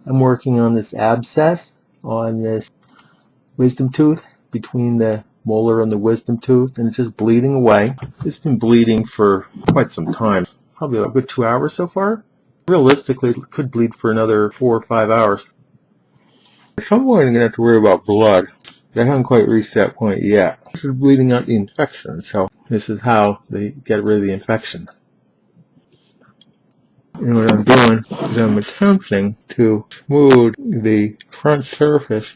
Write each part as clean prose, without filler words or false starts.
I'm working on this abscess on this wisdom tooth between the molar and the wisdom tooth, and it's just bleeding away. It's been bleeding for quite some time, probably a good 2 hours so far. Realistically, it could bleed for another 4 or 5 hours. At some point, I'm going to have to worry about blood. I haven't quite reached that point yet. This is bleeding out the infection, so this is how they get rid of the infection. And what I'm doing is I'm attempting to smooth the front surface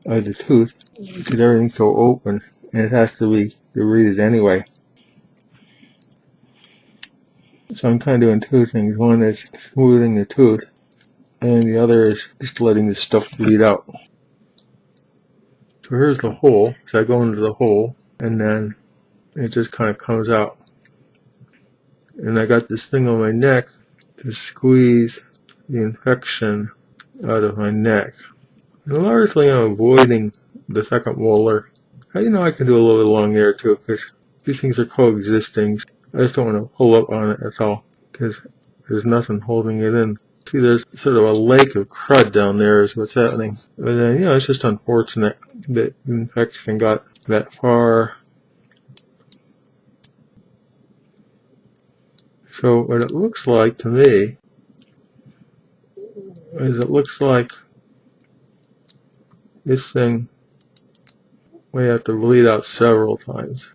of the tooth because everything's so open and it has to be debrided anyway. So I'm kind of doing two things. One is smoothing the tooth and the other is just letting the stuff bleed out. So here's the hole. So I go into the hole and then it just kind of comes out. And I got this thing on my neck to squeeze the infection out of my neck. And largely I'm avoiding the second molar. I can do a little bit along there too because these things are coexisting. I just don't want to pull up on it, that's all, because there's nothing holding it in. See, there's sort of a lake of crud down there is what's happening. But then, it's just unfortunate that the infection got that far. So what it looks like to me is it looks like this thing may have to bleed out several times.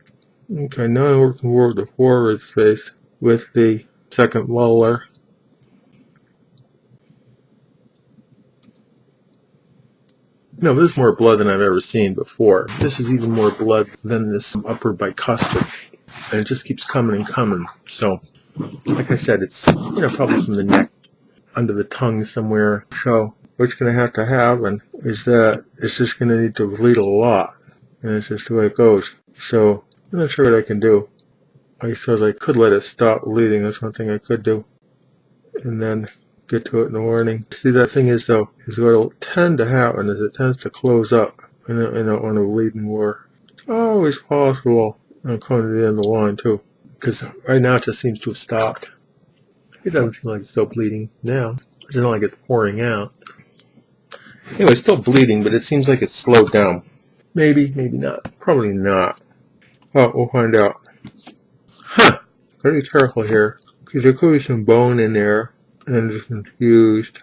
Okay, now I'm working toward the forward space with the second molar. No, this is more blood than I've ever seen before. This is even more blood than this upper bicuspid. And it just keeps coming and coming. So, like I said, it's, probably from the neck, under the tongue somewhere. So, what you're going to have is that it's just going to need to bleed a lot. And it's just the way it goes. So, I'm not sure what I can do. I suppose I could let it stop bleeding. That's one thing I could do. And then get to it in the morning. See, that thing is what will tend to happen is it tends to close up. And I don't want to bleed more. It's always possible. I'm coming to the end of the line too. Because right now it just seems to have stopped. It doesn't seem like it's still bleeding now. It doesn't like it's pouring out. Anyway, it's still bleeding, but it seems like it's slowed down. Maybe, maybe not. Probably not. Well, we'll find out. Gotta be careful here, because there could be some bone in there, and I'm just confused.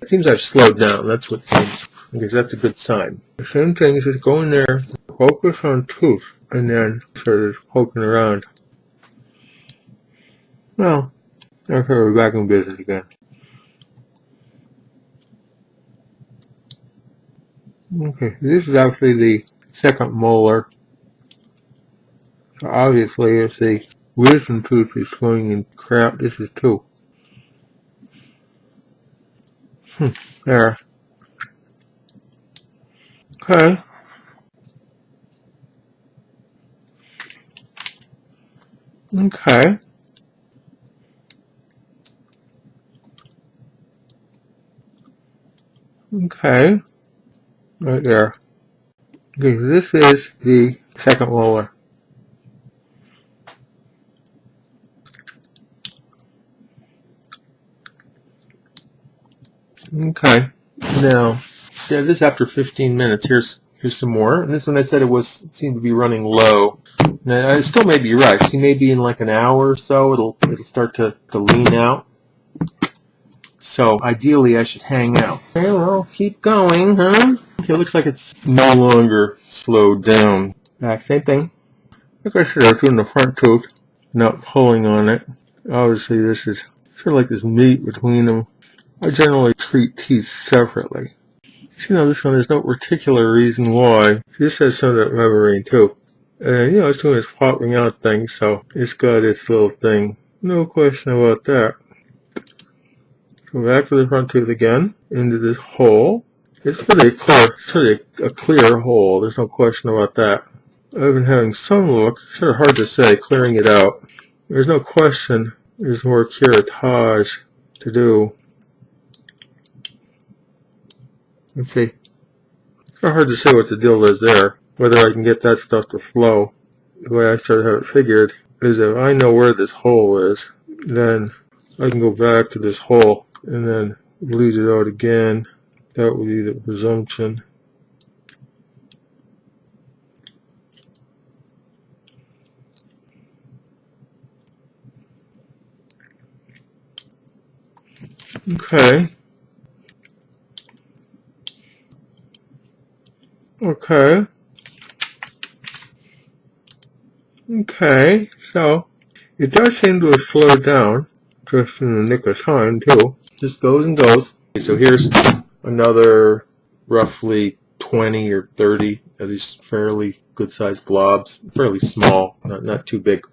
It seems I've slowed down, that's what seems, because that's a good sign. The same thing is just go in there, focus on tooth, and then sort of poking around. Well, okay, we're back in business again. Okay, this is actually the second molar. So obviously, if the wisdom tooth is swinging in crap, this is two. There. Okay. Okay. Okay. Right there. Okay, this is the second molar. Okay. Now, yeah, this is after 15 minutes. Here's some more. And this one I said it seemed to be running low. Now, it still may be right. See, maybe in like an hour or so, it'll start to lean out. So ideally, I should hang out. Okay, well, keep going, huh? Okay, it looks like it's no longer slowed down. Back, same thing. Like I said, I was doing the front tooth, not pulling on it. Obviously, this is sort of like this meat between them. I generally treat teeth separately. See, now this one, there's no particular reason why. This has some of that membrane too. And, it's doing its popping out thing, so it's got its little thing. No question about that. Go back to the front tooth again, into this hole. It's pretty a clear hole, there's no question about that. I've been having some look, sort of hard to say, clearing it out. There's no question there's more curettage to do. Okay. It's hard to say what the deal is there, whether I can get that stuff to flow. The way I sort of have it figured is if I know where this hole is, then I can go back to this hole and then lead it out again. That would be the presumption. Okay. Okay. Okay. So it does seem to have slowed down just in the nick of time too. Just goes and goes. Okay, so here's another roughly 20 or 30 of these fairly good sized blobs, fairly small, not too big.